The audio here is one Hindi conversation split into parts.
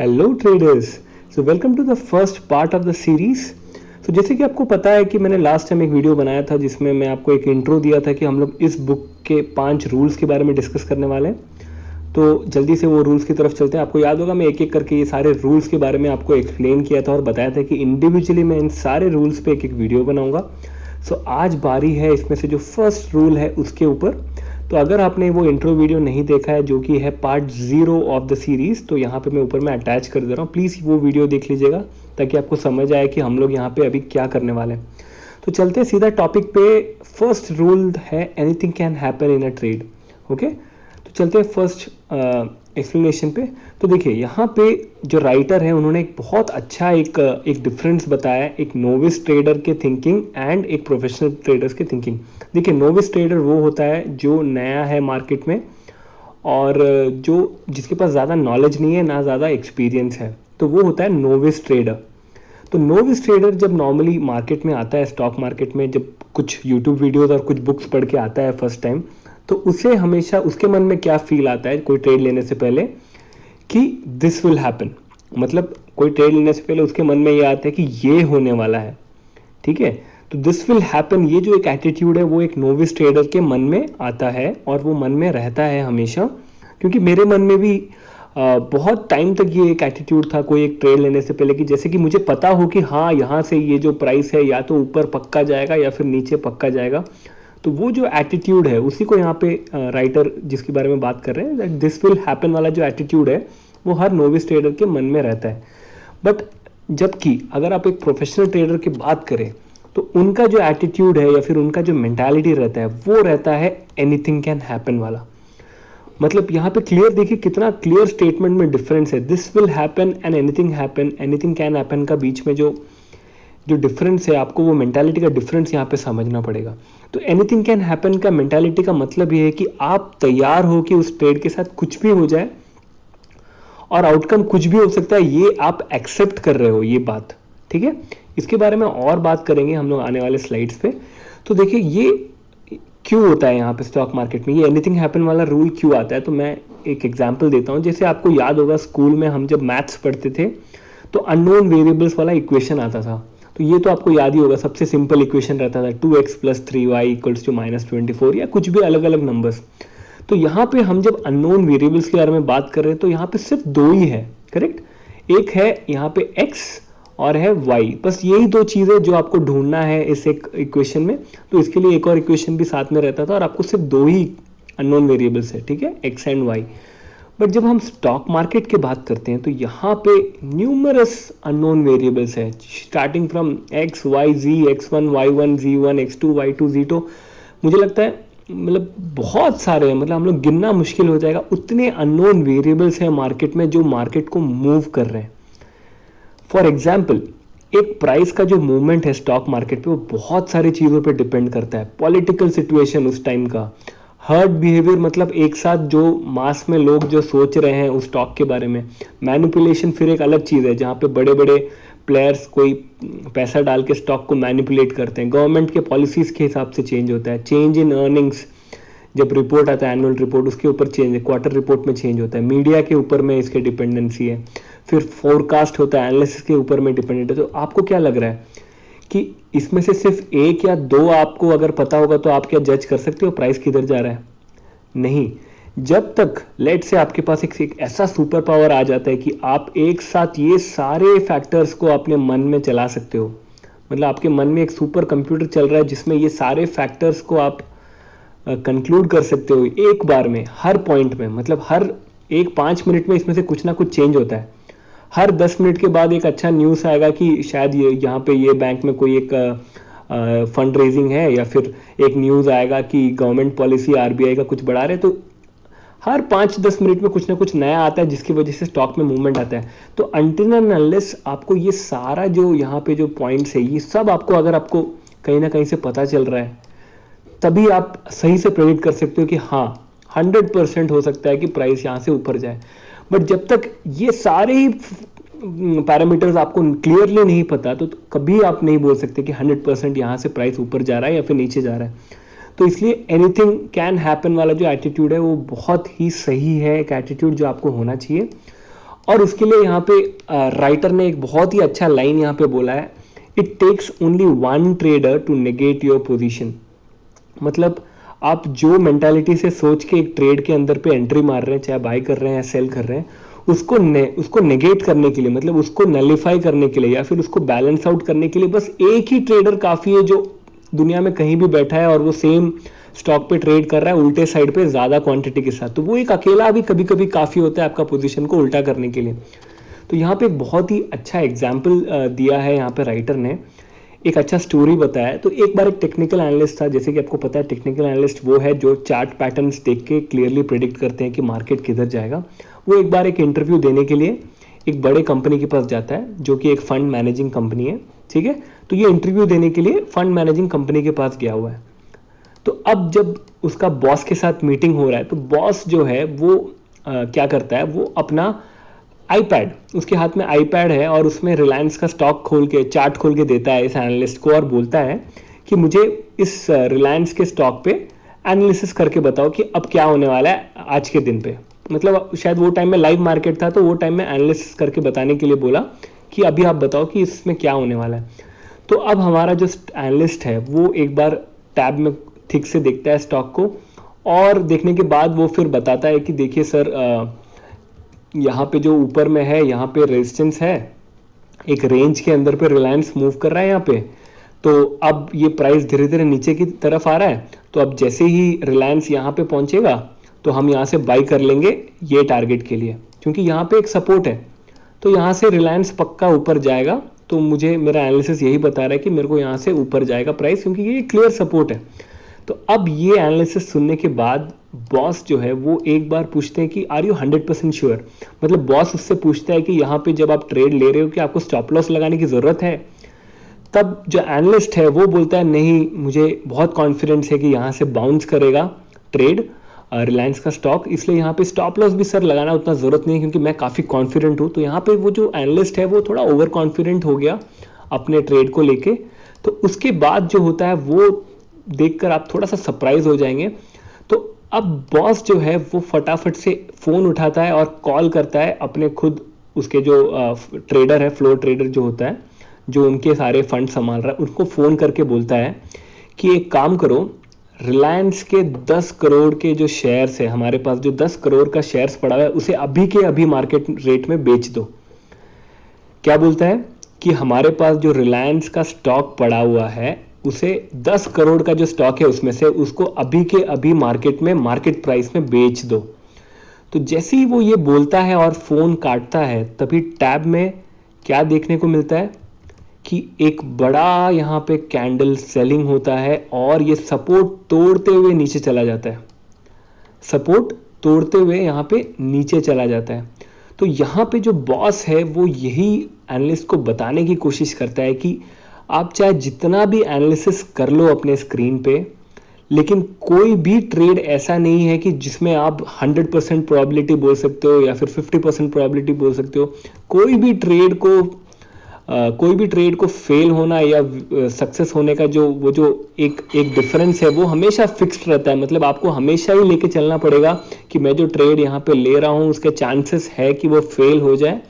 Hello traders. So welcome to the first part of the series. So जैसे कि आपको पता है कि मैंने लास्ट टाइम एक वीडियो बनाया था जिसमें मैं आपको एक इंट्रो दिया था कि हम लोग इस बुक के 5 रूल्स के बारे में डिस्कस करने वाले हैं। तो जल्दी से वो रूल्स की तरफ चलते हैं। आपको याद होगा मैं एक एक करके ये सारे रूल्स के बारे में आपको एक्सप्लेन किया था और बताया था कि इंडिविजुअली मैं इन सारे रूल्स पे एक एक वीडियो बनाऊंगा। सो आज बारी है इसमें से जो फर्स्ट रूल है उसके ऊपर। तो अगर आपने वो इंट्रो वीडियो नहीं देखा है जो कि है पार्ट 0 ऑफ द सीरीज, तो यहाँ पे मैं ऊपर में अटैच कर दे रहा हूँ, प्लीज़ वो वीडियो देख लीजिएगा ताकि आपको समझ आए कि हम लोग यहाँ पे अभी क्या करने वाले हैं। तो चलते हैं सीधा टॉपिक पे। फर्स्ट रूल है anything can happen in a trade. Okay, तो चलते हैं फर्स्ट एक्सप्लेनेशन पे। तो देखिए यहाँ पे जो राइटर है उन्होंने एक बहुत अच्छा एक डिफरेंस बताया है, एक नोविस ट्रेडर के थिंकिंग एंड एक प्रोफेशनल ट्रेडर्स के थिंकिंग। देखिए नोविस ट्रेडर वो होता है जो नया है मार्केट में और जो जिसके पास ज़्यादा नॉलेज नहीं है ना ज़्यादा एक्सपीरियंस है, तो वो होता है नोविस ट्रेडर। तो नोविस ट्रेडर जब नॉर्मली मार्केट में आता है, स्टॉक मार्केट में जब कुछ यूट्यूब वीडियोस और कुछ बुक्स पढ़ के आता है फर्स्ट टाइम, तो उसे हमेशा उसके मन में क्या फील आता है कोई ट्रेड लेने से पहले कि दिस विल हैपन। मतलब कोई ट्रेड लेने से पहले उसके मन में ये आता है कि ये होने वाला है। ठीक है, तो दिस विल हैपन, ये जो एक एटीट्यूड है वो एक नोविस ट्रेडर के मन में आता है और वो मन में रहता है हमेशा। क्योंकि मेरे मन में भी बहुत टाइम तक ये एक एटीट्यूड था कोई एक ट्रेड लेने से पहले कि जैसे कि मुझे पता हो कि हाँ यहाँ से ये जो प्राइस है या तो ऊपर पक्का जाएगा या फिर नीचे पक्का जाएगा। तो वो जो एटीट्यूड है उसी को यहाँ पे राइटर जिसके बारे में बात कर रहे हैं, दिस विल हैपन वाला जो एटीट्यूड है वो हर नोविस ट्रेडर के मन में रहता है। बट जबकि अगर आप एक प्रोफेशनल ट्रेडर की बात करें तो उनका जो एटीट्यूड है या फिर उनका जो मेंटालिटी रहता है वो रहता है एनीथिंग कैन हैपन वाला। मतलब यहाँ पे क्लियर देखिए कितना क्लियर स्टेटमेंट में डिफरेंस है। This will happen and anything happen, anything can happen का बीच में जो डिफरेंस है, आपको वो मेंटालिटी का डिफरेंस यहाँ पे समझना पड़ेगा। तो एनीथिंग कैन हैपन का मेंटालिटी का मतलब ये है कि आप तैयार हो कि उस ट्रेड के साथ कुछ भी हो जाए और आउटकम कुछ भी हो सकता है, ये आप एक्सेप्ट कर रहे हो ये बात। ठीक है, इसके बारे में और बात करेंगे हम लोग आने वाले स्लाइड्स पे। तो देखिए ये क्यों होता है यहाँ पे स्टॉक मार्केट में, ये एनीथिंग हैपन वाला रूल क्यों आता है। तो मैं एक एग्जांपल देता हूँ। जैसे आपको याद होगा स्कूल में हम जब मैथ्स पढ़ते थे तो अननोन वेरिएबल्स वाला इक्वेशन आता था। तो ये तो आपको याद ही होगा, सबसे सिंपल इक्वेशन रहता था 2x + 3y = -24 या कुछ भी अलग अलग नंबर्स। तो यहाँ पे हम जब अननोन वेरिएबल्स के बारे में बात कर रहे हैं तो यहाँ पे सिर्फ दो ही है, करेक्ट। एक है यहाँ पे x और है y, बस यही दो चीजें जो आपको ढूंढना है इस एक इक्वेशन में। तो इसके लिए एक और इक्वेशन भी साथ में रहता था और आपको सिर्फ दो ही अननोन वेरिएबल्स है, ठीक है, x एंड y। बट जब हम स्टॉक मार्केट की बात करते हैं तो यहाँ पे न्यूमरस अननोन वेरिएबल्स है, starting from x y z, x1 y1 z1 x2 y2 z2। मुझे लगता है मतलब बहुत सारे हैं, मतलब हम लोग गिनना मुश्किल हो जाएगा, उतने अननोन वेरिएबल्स हैं मार्केट में जो मार्केट को मूव कर रहे हैं। फॉर एग्जाम्पल एक प्राइस का जो मूवमेंट है स्टॉक मार्केट पे वो बहुत सारी चीजों पे डिपेंड करता है। पॉलिटिकल सिचुएशन उस टाइम का, हर्ड बिहेवियर, मतलब एक साथ जो मास में लोग जो सोच रहे हैं उस स्टॉक के बारे में। मैनिपुलेशन फिर एक अलग चीज है जहाँ पे बड़े बड़े प्लेयर्स कोई पैसा डाल के स्टॉक को मैनिपुलेट करते हैं। गवर्नमेंट के पॉलिसीज के हिसाब से चेंज होता है। चेंज इन अर्निंग्स, जब रिपोर्ट आता है एनुअल रिपोर्ट उसके ऊपर चेंज है, क्वार्टर रिपोर्ट में चेंज होता है, मीडिया के ऊपर में इसके डिपेंडेंसी है, फिर फोरकास्ट होता है, एनालिसिस के ऊपर में डिपेंडेंट है। तो आपको क्या लग रहा है कि इसमें से सिर्फ एक या दो आपको अगर पता होगा तो आप क्या जज कर सकते हो प्राइस किधर जा रहा है? नहीं। जब तक लेट से आपके पास एक ऐसा सुपर पावर आ जाता है कि आप एक साथ ये सारे फैक्टर्स को अपने मन में चला सकते हो, मतलब आपके मन में एक सुपर कंप्यूटर चल रहा है जिसमें ये सारे फैक्टर्स को आप कंक्लूड कर सकते हो एक बार में, हर पॉइंट में। मतलब हर एक 5 मिनट में इसमें से कुछ ना कुछ चेंज होता है। हर 10 मिनट के बाद एक अच्छा न्यूज़ आएगा कि शायद ये यहाँ पे ये बैंक में कोई एक फंड रेजिंग है, या फिर एक न्यूज़ आएगा कि गवर्नमेंट पॉलिसी आरबीआई का कुछ बढ़ा रहे। तो हर 5-10 मिनट में कुछ ना कुछ नया आता है जिसकी वजह से स्टॉक में मूवमेंट आता है। तो अनटिल एंड अनलेस आपको ये सारा जो यहाँ पे जो पॉइंट्स है ये सब आपको अगर आपको कहीं ना कहीं से पता चल रहा है तभी आप सही से प्रेडिक्ट कर सकते हो कि हाँ 100% हो सकता है कि प्राइस यहाँ से ऊपर जाए। बट जब तक ये सारे ही पैरामीटर्स आपको क्लियरली नहीं पता तो कभी आप नहीं बोल सकते कि 100% यहाँ से प्राइस ऊपर जा रहा है या फिर नीचे जा रहा है। तो इसलिए एनीथिंग कैन हैपन वाला जो एटीट्यूड है वो बहुत ही सही है, एक एटीट्यूड जो आपको होना चाहिए। और उसके लिए यहाँ पे राइटर ने एक बहुत ही अच्छा लाइन यहाँ पे बोला है, it takes only one trader to negate your position. मतलब आप जो मेंटालिटी से सोच के एक ट्रेड के अंदर पे एंट्री मार रहे हैं, चाहे बाय कर रहे हैं या सेल कर रहे हैं, उसको नेगेट करने के लिए, मतलब उसको नलिफाई करने के लिए या फिर उसको बैलेंस आउट करने के लिए बस एक ही ट्रेडर काफी है जो दुनिया में कहीं भी बैठा है और वो सेम स्टॉक पे ट्रेड कर रहा है उल्टे साइड पे ज्यादा क्वांटिटी के साथ। तो वो एक अकेला भी कभी कभी काफी होता है आपका पोजीशन को उल्टा करने के लिए। तो यहाँ पे एक बहुत ही अच्छा एग्जाम्पल दिया है यहाँ पे राइटर ने, एक अच्छा स्टोरी बताया। तो एक बार एक टेक्निकल एनालिस्ट था, जैसे कि आपको पता है टेक्निकल एनालिस्ट वो है जो चार्ट पैटर्न्स देख के क्लियरली प्रेडिक्ट करते हैं कि मार्केट किधर जाएगा। वो एक बार एक इंटरव्यू देने के लिए एक बड़े कंपनी के पास जाता है जो कि एक फंड मैनेजिंग कंपनी है, ठीक है। तो ये इंटरव्यू देने के लिए फंड मैनेजिंग कंपनी के पास गया हुआ है। तो अब जब उसका बॉस के साथ मीटिंग हो रहा है तो बॉस जो है वो क्या करता है, वो अपना आईपैड, उसके हाथ में आईपैड है और उसमें रिलायंस का स्टॉक खोल के चार्ट खोल के देता है इस एनालिस्ट को और बोलता है कि मुझे इस रिलायंस के स्टॉक पे एनालिसिस करके बताओ कि अब क्या होने वाला है आज के दिन पे। मतलब शायद वो टाइम में लाइव मार्केट था तो वो टाइम में एनालिसिस करके बताने के लिए बोला कि अभी आप बताओ कि इसमें क्या होने वाला है। तो अब हमारा जो एनालिस्ट है वो एक बार टैब में ठीक से देखता है स्टॉक को और देखने के बाद वो फिर बताता है कि देखिए सर, यहाँ पे जो ऊपर में है यहाँ पे रेजिस्टेंस है, एक रेंज के अंदर पे रिलायंस मूव कर रहा है यहाँ पे। तो अब ये प्राइस धीरे धीरे नीचे की तरफ आ रहा है, तो अब जैसे ही रिलायंस यहाँ पे पहुंचेगा तो हम यहाँ से बाई कर लेंगे ये टारगेट के लिए, क्योंकि यहाँ पे एक सपोर्ट है। तो यहाँ से रिलायंस पक्का ऊपर जाएगा। तो मुझे मेरा एनालिसिस यही बता रहा है कि मेरे को यहाँ से ऊपर जाएगा प्राइस, क्योंकि ये क्लियर सपोर्ट है। तो अब ये एनालिसिस सुनने के बाद बॉस जो है वो एक बार पूछते हैं कि आर यू 100% श्योर। मतलब बॉस उससे पूछता है कि यहाँ पे जब आप ट्रेड ले रहे हो कि आपको स्टॉप लॉस लगाने की जरूरत है। तब जो एनालिस्ट है वो बोलता है नहीं, मुझे बहुत कॉन्फिडेंस है कि यहाँ से बाउंस करेगा ट्रेड रिलायंस का स्टॉक, इसलिए यहाँ पे स्टॉप लॉस भी सर लगाना उतना जरूरत नहीं है क्योंकि मैं काफी कॉन्फिडेंट हूँ। तो यहाँ पे वो जो एनालिस्ट है वो थोड़ा ओवर कॉन्फिडेंट हो गया अपने ट्रेड को लेके। तो उसके बाद जो होता है वो देखकर आप थोड़ा सा सरप्राइज हो जाएंगे। तो अब बॉस जो है वो फटाफट से फोन उठाता है और कॉल करता है अपने खुद उसके जो ट्रेडर है, फ्लोर ट्रेडर जो होता है, जो उनके सारे फंड संभाल रहा है, उनको फोन करके बोलता है कि एक काम करो, रिलायंस के 10 करोड़ के जो शेयर्स है हमारे पास, जो 10 करोड़ का शेयर्स पड़ा हुआ है, उसे अभी के अभी मार्केट रेट में बेच दो। क्या बोलता है कि हमारे पास जो रिलायंस का स्टॉक पड़ा हुआ है उसे 10 करोड़ का जो स्टॉक है उसमें से उसको अभी के अभी मार्केट में मार्केट प्राइस में बेच दो। तो जैसे ही वो ये बोलता है और फोन काटता है तभी टैब में क्या देखने को मिलता है कि एक बड़ा यहाँ पे कैंडल सेलिंग होता है और ये सपोर्ट तोड़ते हुए नीचे चला जाता है, सपोर्ट तोड़ते हुए यहाँ पे नीचे चला जाता है। तो यहाँ पे जो बॉस है वो यही एनालिस्ट को बताने की कोशिश करता है कि आप चाहे जितना भी एनालिसिस कर लो अपने स्क्रीन पे, लेकिन कोई भी ट्रेड ऐसा नहीं है कि जिसमें आप 100% प्रोबेबिलिटी बोल सकते हो या फिर 50% प्रोबेबिलिटी बोल सकते हो। कोई भी ट्रेड को फेल होना या सक्सेस होने का जो एक डिफरेंस है वो हमेशा फिक्स्ड रहता है। मतलब आपको हमेशा ही लेके चलना पड़ेगा कि मैं जो ट्रेड यहाँ पे ले रहा हूँ उसके चांसेस है कि वो फेल हो जाए,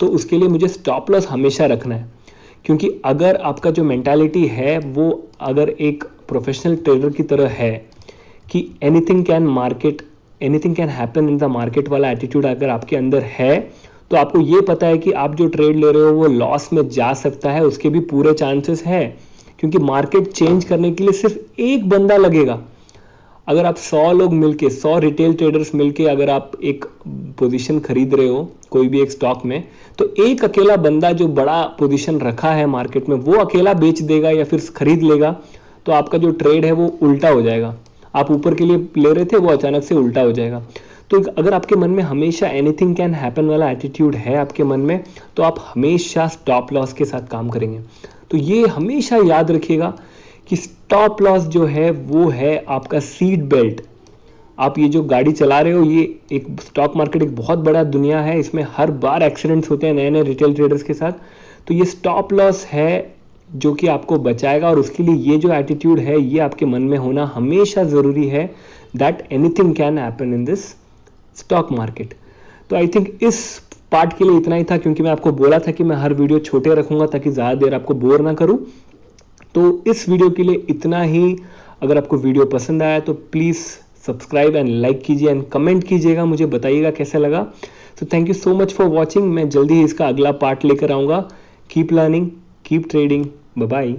तो उसके लिए मुझे स्टॉप लॉस हमेशा रखना है। क्योंकि अगर आपका जो मेंटालिटी है वो अगर एक प्रोफेशनल ट्रेडर की तरह है कि anything can happen in the market वाला एटीट्यूड अगर आपके अंदर है, तो आपको ये पता है कि आप जो ट्रेड ले रहे हो वो लॉस में जा सकता है, उसके भी पूरे चांसेस है। क्योंकि मार्केट चेंज करने के लिए सिर्फ एक बंदा लगेगा। अगर आप 100 लोग मिलके, 100 रिटेल ट्रेडर्स मिलके अगर आप एक पोजीशन खरीद रहे हो कोई भी एक स्टॉक में, तो एक अकेला बंदा जो बड़ा पोजीशन रखा है मार्केट में वो अकेला बेच देगा या फिर खरीद लेगा, तो आपका जो ट्रेड है वो उल्टा हो जाएगा। आप ऊपर के लिए ले रहे थे, वो अचानक से उल्टा हो जाएगा। तो अगर आपके मन में हमेशा एनीथिंग कैन हैपन वाला एटीट्यूड है आपके मन में, तो आप हमेशा स्टॉप लॉस के साथ काम करेंगे। तो ये हमेशा याद रखिएगा कि स्टॉप लॉस जो है वो है आपका सीट बेल्ट। आप ये जो गाड़ी चला रहे हो, ये एक स्टॉक मार्केट एक बहुत बड़ा दुनिया है, इसमें हर बार एक्सीडेंट्स होते हैं नए नए रिटेल ट्रेडर्स के साथ। तो ये स्टॉप लॉस है जो कि आपको बचाएगा, और उसके लिए ये जो एटीट्यूड है ये आपके मन में होना हमेशा जरूरी है, that anything can happen in this stock market. तो आई थिंक इस पार्ट के लिए इतना ही था, क्योंकि मैं आपको बोला था कि मैं हर वीडियो छोटे रखूंगा ताकि ज़्यादा देर आपको बोर ना करूं। तो इस वीडियो के लिए इतना ही। अगर आपको वीडियो पसंद आया तो प्लीज़ सब्सक्राइब एंड लाइक कीजिए एंड कमेंट कीजिएगा, मुझे बताइएगा कैसा लगा। तो thank you so much for watching. मैं जल्दी ही इसका अगला पार्ट लेकर आऊँगा। Keep learning, keep trading, bye bye.